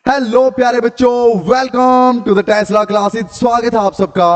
Hello प्यारे बच्चों, welcome to the Tesla classes. स्वागत है आप सबका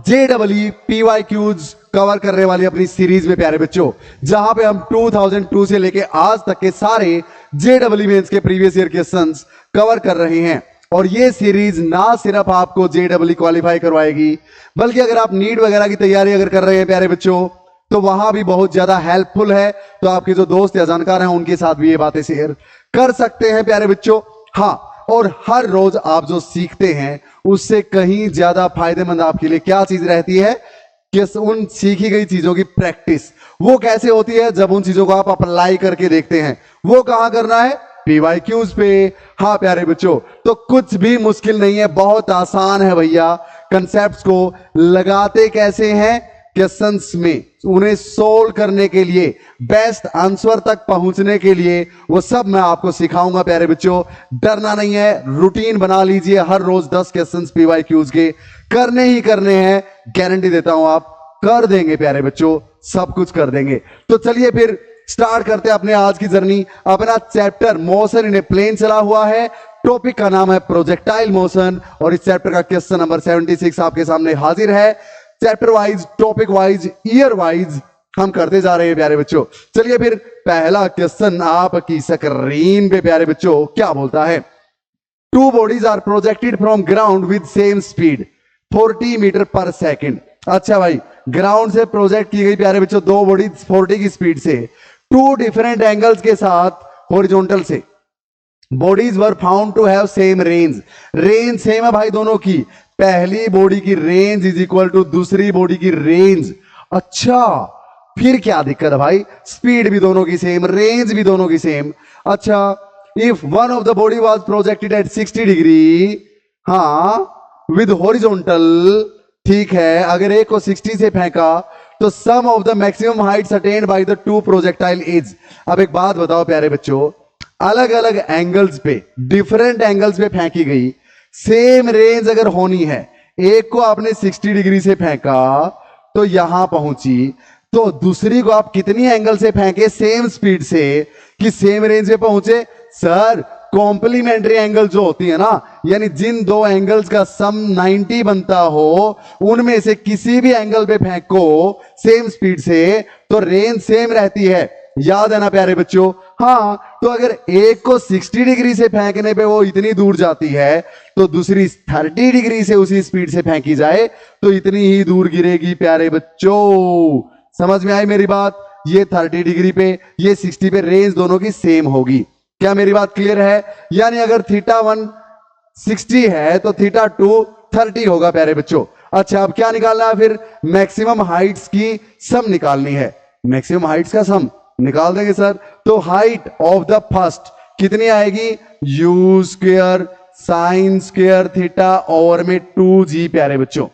JEE PYQs कवर करने वाली अपनी सीरीज में प्यारे बच्चों, जहां पे हम 2002 से लेके आज तक के सारे JEE मेंस के प्रीवियस ईयर क्वेश्चंस कवर कर रहे हैं। और ये सीरीज ना सिर्फ आपको JEE क्वालिफाई करवाएगी, बल्कि अगर आप नीट वगैरह की तैयारी अगर कर रहे हैं प्यारे बच्चों, तो वहां भी बहुत ज्यादा हेल्पफुल है। तो आपके जो दोस्त या जानकार हैं उनके साथ भी ये बातें शेयर कर सकते हैं प्यारे बच्चों। हाँ, और हर रोज आप जो सीखते हैं उससे कहीं ज्यादा फायदेमंद आपके लिए क्या चीज रहती है कि उन सीखी गई चीजों की प्रैक्टिस। वो कैसे होती है? जब उन चीजों को आप अप्लाई करके देखते हैं। वो कहां करना है? PYQs पे। हाँ प्यारे बच्चों, तो कुछ भी मुश्किल नहीं है, बहुत आसान है भैया। कंसेप्ट्स को लगाते कैसे हैं? क्वेश्चंस में उन्हें सोल्व करने के लिए, बेस्ट आंसर तक पहुंचने के लिए, वो सब मैं आपको सिखाऊंगा प्यारे बच्चों। डरना नहीं है, रूटीन बना लीजिए। हर रोज 10 क्वेश्चंस PYQs के करने ही करने हैं। गारंटी देता हूं आप कर देंगे प्यारे बच्चों, सब कुछ कर देंगे। तो चलिए फिर स्टार्ट करते हैं अपने आज की जर्नी। अपना chapter motion in a plane चला हुआ है। टॉपिक का नाम है प्रोजेक्टाइल मोशन, और इस चैप्टर का क्वेश्चन नंबर 76 आपके सामने हाजिर है। Chapter wise, topic wise, year wise हम करते जा रहे हैं प्यारे बच्चों। चलिए फिर पहला क्वेश्चन आपकी स्क्रीन पे प्यारे बच्चों क्या बोलता है? Two bodies are projected from ground with same speed 40 meter per second. अच्छा भाई, ग्राउंड से प्रोजेक्ट की गई प्यारे बच्चों दो बॉडीज 40 की स्पीड से टू डिफरेंट एंगल्स के साथ हॉरिजॉन्टल से। Bodies were found to have same range. Range सेम है भाई दोनों की। पहली बॉडी की रेंज इज इक्वल टू दूसरी बॉडी की रेंज। अच्छा, फिर क्या दिक्कत है भाई? स्पीड भी दोनों की सेम, रेंज भी दोनों की सेम। अच्छा, if one of the body was projected at 60 degree, हाँ, विद हॉरिजॉन्टल, ठीक है, अगर एक को 60 से फेंका तो sum of the maximum heights attained by the two projectile is. अब एक बात बताओ प्यारे बच्चों, अलग अलग एंगल्स पे, डिफरेंट एंगल्स पे फेंकी गई सेम रेंज अगर होनी है, एक को आपने 60 डिग्री से फेंका तो यहां पहुंची, तो दूसरी को आप कितनी एंगल से फेंके सेम स्पीड से कि सेम रेंज पे पहुंचे? सर, कॉम्प्लीमेंट्री एंगल जो होती है ना, यानी जिन दो एंगल्स का सम 90 बनता हो, उनमें से किसी भी एंगल पे फेंको सेम स्पीड से तो रेंज सेम रहती है। याद है ना प्यारे बच्चों? हाँ, तो अगर एक को 60 डिग्री से फेंकने पे वो इतनी दूर जाती है, तो दूसरी 30 डिग्री से उसी स्पीड से फेंकी जाए तो इतनी ही दूर गिरेगी प्यारे बच्चों। समझ में आई मेरी बात? ये 30 डिग्री पे, ये 60 पे, रेंज दोनों की सेम होगी। क्या मेरी बात क्लियर है? यानी अगर θ1 60 है तो θ2 30 होगा प्यारे बच्चों। अच्छा, अब क्या निकालना है फिर? मैक्सिमम हाइट्स की सम निकालनी है। मैक्सिमम हाइट्स का सम निकाल देंगे सर। तो हाइट ऑफ द फर्स्ट कितनी आएगी? u square sine square theta over में 2g प्यारे बच्चों।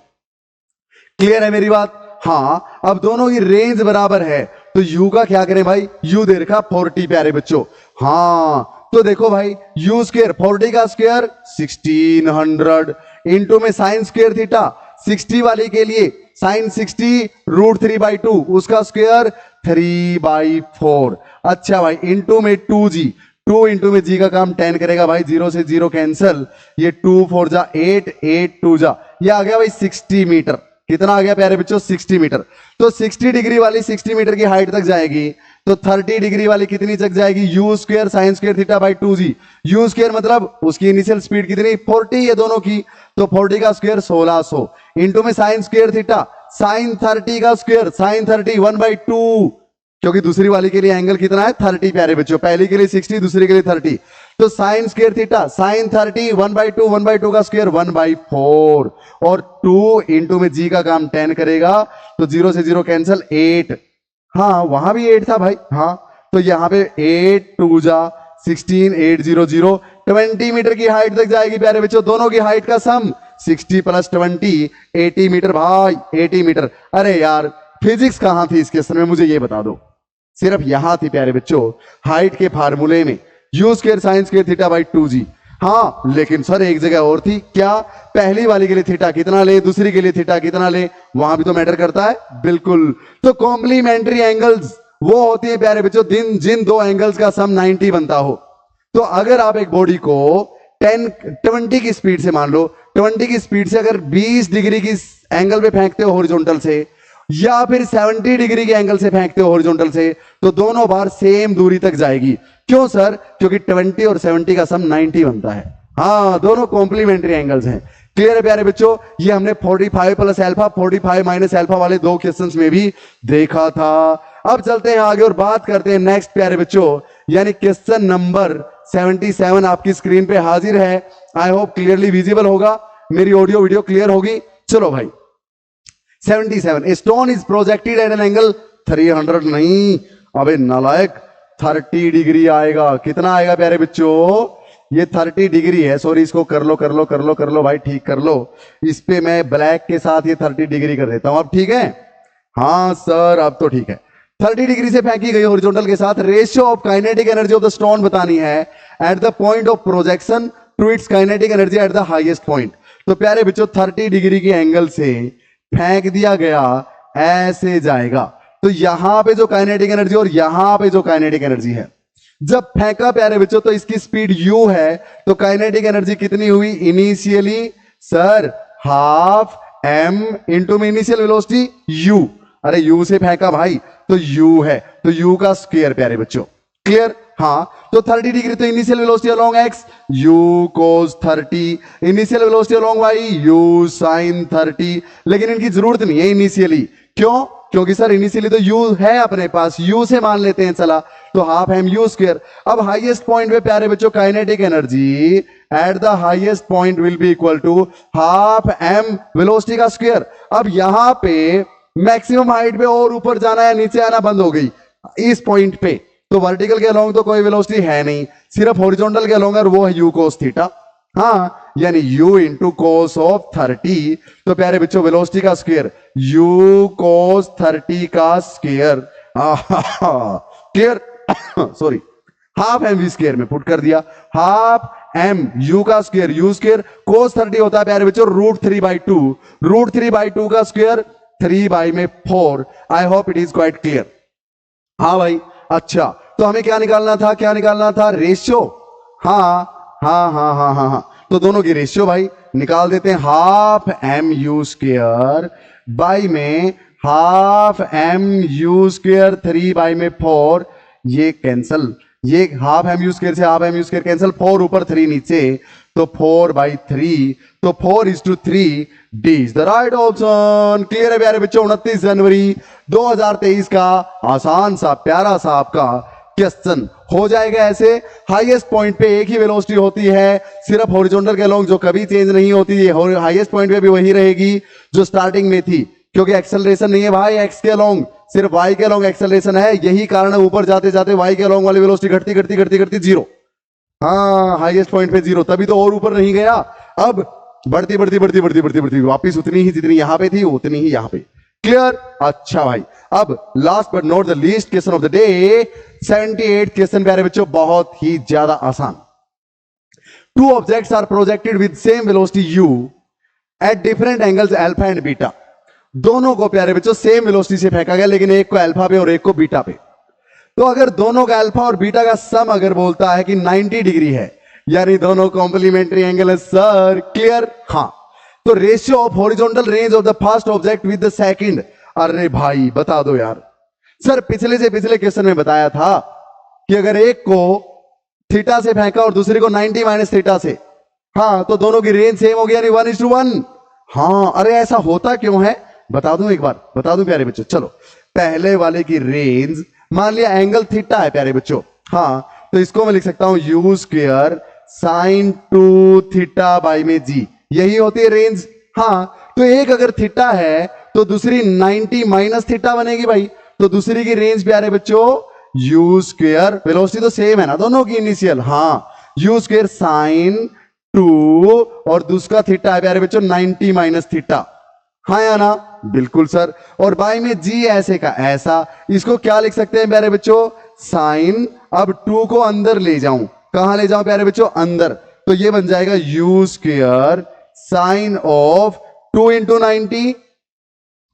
क्लियर है मेरी बात? हाँ, अब दोनों की रेंज बराबर है तो u का क्या करें भाई? u दे रखा 40 प्यारे बच्चों। हाँ, तो देखो भाई, u स्क्वायर 40 का स्क्वायर 1600 इंटू में साइन स्क्वायर थीटा 60 वाली के लिए साइन 60 √3/2 उसका स्क्वायर 3/4। अच्छा भाई, इंटू में 2g, 2 इंटू में g का काम 10 करेगा भाई, 0 से 0 कैंसल, ये 2 4 जा 8, 8 2 जा, ये आ गया भाई 60 मीटर। कितना आ गया प्यारे बच्चों? 60 मीटर। तो 60 डिग्री वाली 60 मीटर की हाइट तक जाएगी, तो 30 डिग्री वाली कितनी तक जाएगी? u square sine square theta by 2g। u square मतलब उसकी इनिशियल स्पीड कितनी? 40 है दोनों की, तो 40 का स्क्वायर 1600 इंटू में साइन स्क्वायर थीटा साइन 30 का स्क्वायर साइन 30 1/2, क्योंकि दूसरी वाली के लिए एंगल कितना है? 30 प्यारे बच्चों। पहली के लिए 60, दूसरी के लिए 30, तो साइन स्क्वायर थीटा साइन 30 1/2, 1/2 का स्क्वायर 1/4, और 2 इंटू में जी का काम 10 करेगा, तो 0 से 0 कैंसल 8। हाँ, वहां भी 8 था भाई। हाँ, तो यहां पे 8 2 जा 16, 8 0 0, 20 मीटर की हाइट तक जाएगी प्यारे बच्चों। दोनों की हाइट का सम 60 + 20 80 मीटर भाई, 80 मीटर। अरे यार, फिजिक्स कहां थी इस क्वेश्चन में? मुझे ये बता दो। सिर्फ यहां थी प्यारे बच्चों, हाइट के फार्मूले में, u square sine square theta by 2g। हाँ, लेकिन सर एक जगह और थी। क्या? पहली वाली के लिए थीटा कितना ले, दूसरी के लिए थीटा कितना ले, वहां भी तो मैटर करता है। बिल्कुल, तो कॉम्प्लीमेंट्री एंगल्स वो होती है प्यारे बच्चों जिन दो एंगल्स का सम 90 बनता हो। तो अगर आप एक बॉडी को 20 की स्पीड से, मान लो 20 की स्पीड से अगर 20 डिग्री की एंगल पे फेंकते हो हॉरिजॉन्टल से, या फिर 70 डिग्री के एंगल से फेंकते हो हॉरिजॉन्टल से, तो दोनों बार सेम दूरी तक जाएगी। क्यों सर? क्योंकि 20 और 70 का सम 90 बनता है। हाँ, दोनों कॉम्प्लीमेंट्री एंगल्स हैं। क्लियर है प्यारे बच्चों? ये हमने 45 प्लस अल्फा, 45 माइनस अल्फा वाले दो क्वेश्चंस में भी देखा था। अब चलते हैं आगे और बात करते हैं नेक्स्ट प्यारे बच्चों, यानी क्वेश्चन नंबर 77 आपकी स्क्रीन पे हाजिर है। आई होप क्लियरली विजिबल होगा, मेरी ऑडियो वीडियो क्लियर होगी। चलो भाई, 77, a stone is projected at an angle 300, नहीं अबे नालायक, 30 डिग्री आएगा। कितना आएगा प्यारे बच्चों? ये 30 डिग्री है, सॉरी, इसको कर लो कर लो कर लो कर लो भाई, ठीक कर लो। इस पे मैं ब्लैक के साथ ये 30 डिग्री कर देता हूं। अब ठीक है? हाँ सर, अब तो ठीक है। 30 डिग्री से फेंकी गई हॉरिजॉन्टल के साथ ratio of kinetic energy of the stone बतानी है at the point of projection to its kinetic energy at the highest point. तो प्यारे बच्चों 30 डिग्री के एंगल से फेंक दिया गया, ऐसे जाएगा। तो यहां पे जो काइनेटिक एनर्जी और यहां पे जो काइनेटिक एनर्जी है, जब फेंका प्यारे बच्चों तो इसकी स्पीड u है, तो काइनेटिक एनर्जी कितनी हुई initially? Sir half m into में इनिशियल वेलोसिटी u। अरे u से फेंका भाई तो u है, तो u का स्क्वायर प्यारे बच्चों। क्लियर? हाँ, तो 30 डिग्री तो initial velocity along x u cos 30, initial velocity along y u sin 30। लेकिन इनकी जरूरत नहीं है इनिशियली। क्यों? क्योंकि सर इनिशियली तो u है अपने पास, u से मान लेते हैं, चला तो हाफ एम यू स्क्वायर। अब हाईएस्ट पॉइंट पे प्यारे बच्चों kinetic energy at the highest point will be equal to half m velocity का स्क्वायर। अब यहां पे मैक्सिमम हाइट पे और ऊपर जाना है, नीचे आना बंद हो गई इस पॉइंट पे, तो वर्टिकल के अलोंग तो कोई वेलोसिटी है नहीं, सिर्फ हॉरिजॉन्टल के अलोंग, और वो है u cos थीटा। हाँ, यानी u इंटू कोस ऑफ 30। तो प्यारे बच्चों वेलोसिटी का स्क्वायर u cos 30 का square, clear? Sorry, half m v square में पुट कर दिया, हाफ एम यू का स्क्वायर, यू स्क्वायर कोस 30 होता है प्यारे बच्चों √3/2, √3/2 का square 3/4। I hope it is quite clear. हाँ भाई, अच्छा, तो हमें क्या निकालना था? क्या निकालना था? रेशियो। हाँ हाँ हाँ हाँ हाँ हाँ, तो दोनों की रेशियो भाई निकाल देते हैं। Half m u square by में हाफ एम यू स्क्वायर 3/4, ये कैंसल, ये हाफ एम यू स्क्वायर से half m u square cancel, 4 ऊपर 3 नीचे, तो 4/3, तो 4:3 D is the right option. Clear है प्यारे बच्चों? 29 जनवरी 2023 का आसान सा प्यारा सा आपका क्वेश्चन हो जाएगा ऐसे। हाईएस्ट पॉइंट पे एक ही वेलोसिटी होती है, सिर्फ हॉरिजॉन्टल के अलोंग, जो कभी चेंज नहीं होती, ये हाईएस्ट पॉइंट पे भी वही रहेगी जो स्टार्टिंग में थी, क्योंकि एक्सेलरेशन नहीं है भाई एक्स के अलोंग, सिर्फ वाई के अलोंग एक्सेलरेशन है। यही कारण है ऊपर जाते जाते वाई के अलोंग वाली वेलोसिटी घटती घटती घटती घटती जीरो। हाँ, हाईएस्ट पॉइंट पे जीरो, तभी तो और ऊपर नहीं गया। अब बढ़ती बढ़ती बढ़ती बढ़ती बढ़ती बढ़ती वापिस उतनी ही जितनी यहां पे थी उतनी ही यहां पे। क्लियर? अच्छा भाई, अब last but not the least question of the day, 78 question प्यारे बच्चों, बहुत ही ज्यादा आसान। Two objects are projected with same velocity u at different angles alpha and beta. दोनों को प्यारे बच्चों सेम वेलोसिटी से फेंका गया, लेकिन एक को अल्फा पे और एक को बीटा पे। तो अगर दोनों का अल्फा और बीटा का सम अगर बोलता है कि 90 डिग्री है, यानी दोनों कॉम्प्लीमेंट्री एंगल है सर। क्लियर? हाँ, तो ratio of horizontal range of the first object with the second. अरे भाई बता दो यार, सर पिछले से पिछले क्वेश्चन में बताया था कि अगर एक को थीटा से फेंका और दूसरे को 90 माइनस थीटा से, हाँ, तो दोनों की रेंज सेम हो गया, यानी 1:1। हाँ, अरे ऐसा होता क्यों है बता दूं, एक बार बता दूं प्यारे बच्चों। चलो, पहले वाले की रेंज, मान लिया एंगल थीटा है प्यारे बच्चों, हाँ, तो इसको मैं लिख सकता हूं u square sine 2 theta by में जी, यही होती है रेंज। हाँ, तो एक अगर थीटा है तो दूसरी 90 माइनस थीटा बनेगी भाई, तो दूसरी की रेंज प्यारे बच्चों u स्क्वायर, वेलोसिटी तो सेम है ना दोनों की इनिशियल, हाँ, u स्क्वायर साइन 2 और दूसरा थीटा है प्यारे बच्चों 90 माइनस थीटा। हाँ या ना? बिल्कुल सर। और बाई में जी ऐसे का ऐसा, इसको क्या लिख सकते हैं प्यारे बच्चों? साइन, अब 2 को अंदर ले जाऊं, कहां ले जाऊं प्यारे बच्चों? अंदर, तो ये बन जाएगा u square sine of 2 into 90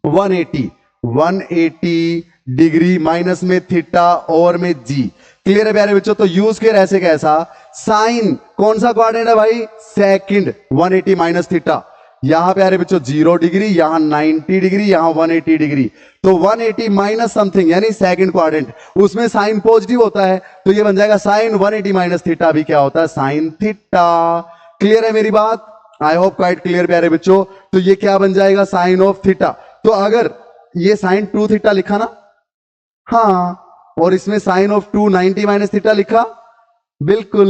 180 degree minus में थीटा और में जी। क्लियर है प्यारे बच्चों? तो यूज स्क्वायर ऐसे कैसा, साइन कौन सा क्वाड्रेंट है भाई, सेकंड, 180 माइनस थीटा। यहां प्यारे बच्चों 0 डिग्री, यहां 90 डिग्री, यहां 180 डिग्री, तो 180 माइनस समथिंग यानी सेकंड क्वाड्रेंट, उसमें साइन पॉजिटिव होता है, तो ये बन जाएगा साइन 180 माइनस थीटा भी क्या होता है, साइन थीटा। क्लियर है मेरी बात? आई होप क्वाइट क्लियर प्यारे बच्चों। तो ये क्या बन जाएगा, साइन ऑफ थीटा। तो अगर ये साइन 2 थीटा लिखा ना, हाँ, और इसमें साइन ऑफ 290 माइनस थीटा लिखा, बिल्कुल,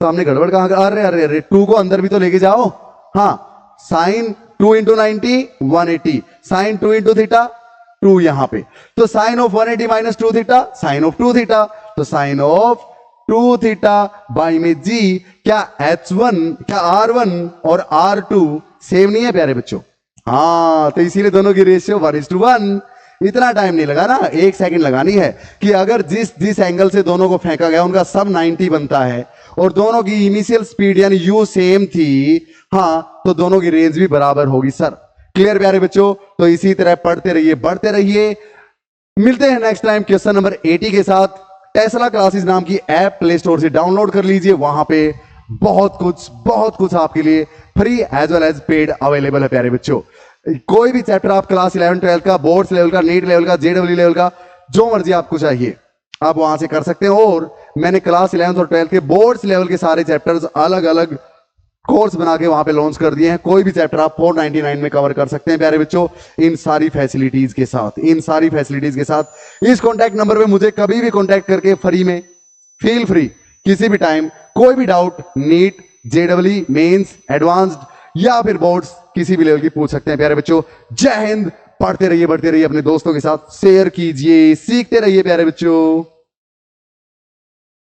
तो हमने गड़बड़ कहा, अरे अरे अरे 2 को अंदर भी तो लेके जाओ। हाँ, sine 2 into 90 180, sine 2 into theta 2 यहां पे, तो sine of 180 minus 2 theta, sine of 2 theta, तो साइन ऑफ 2 थीटा बाई में जी, क्या H1 क्या R1 और R2 सेम नहीं है प्यारे बच्चों? हाँ, तो इसीलिए दोनों की रेशियो 1:1। इतना टाइम नहीं लगा ना, 1 सेकंड लगानी है कि अगर जिस एंगल से दोनों को फेंका गया उनका सब 90 बनता है और दोनों की इनिशियल स्पीड यानी u सेम थी, हाँ, तो दोनों की रेंज भी बराबर होगी सर। क्लियर प्यारे बच्चों? तो इसी तरह पढ़ते रहिए, बढ़ते रहिए। मिलते हैं नेक्स्ट टाइम क्वेश्चन नंबर 80 के साथ। टेस्ला क्लासेस नाम की ऐप प्ले स्टोर से डाउनलोड कर लीजिए, वहां पे बहुत कुछ आपके लिए free as well as paid available है प्यारे बच्चों। कोई भी चैप्टर आप क्लास 11 12 का, बोर्ड्स लेवल का, नीट लेवल का, जेडब्ल्यू लेवल का, जो मर्जी आपको चाहिए आप वहां से कर सकते हैं। और मैंने क्लास 11 और 12 के बोर्ड्स लेवल के सारे चैप्टर्स अलग अलग कोर्स बना के वहां पे लॉन्च कर दिए हैं। कोई भी चैप्टर आप 499 में कवर कर सकते हैं प्यारे बच्चों, इन सारी फैसिलिटीज के साथ। इस कॉन्टैक्ट नंबर पे मुझे कभी भी कॉन्टैक्ट करके फ्री में, फील फ्री, किसी भी टाइम कोई भी डाउट, नीट, जेडब्ल्यू, मेंस, एडवांस्ड या फिर बोर्ड्स किसी भी लेवल की पूछ सकते हैं प्यारे बच्चों। जय हिंद। पढ़ते रहिए, बढ़ते रहिए, अपने दोस्तों के साथ शेयर कीजिए, सीखते रहिए प्यारे बच्चों।